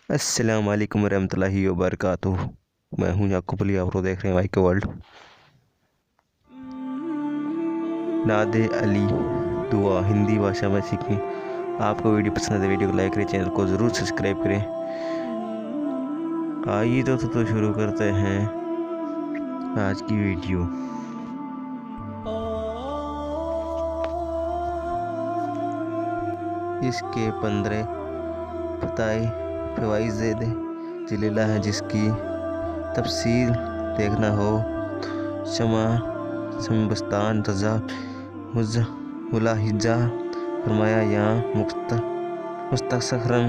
अस्सलाम वालेकुम रहमतुल्लाहि व बरकातुहू। मैं हूं याकूब अली, आप लोग देख रहे हैं वाई के वर्ल्ड। नादे अली दुआ हिंदी भाषा में सीखें। आपको वीडियो पसंद है तो वीडियो को लाइक करें, चैनल को ज़रूर सब्सक्राइब करें। आइए तो शुरू करते हैं आज की वीडियो। इसके 15 फताए फवाइज़ जलीला हैं, जिसकी तफसील देखना हो शमा शमबस्तान रज़ा मुलाहिजा फरमाया। यहाँ मुस्तखरन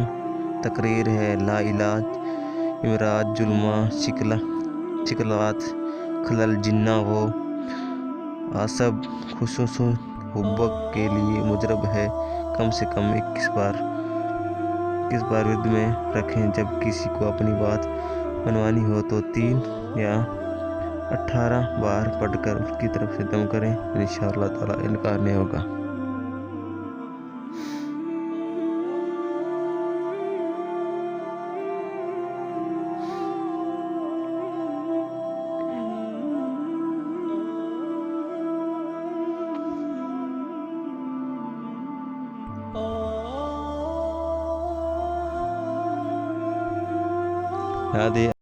तकरीर है ला इलाज इमराज जुल्मा शिकलात खलल जिन्ना वो आसब खुसूस हुब्बक के लिए मुजरब है। कम से कम 21 बार विद में रखें। जब किसी को अपनी बात मनवानी हो तो 3 या 18 बार पढ़कर उसकी तरफ से दम करें। इंशाअल्लाह ताला इनकार नहीं होगा। नादे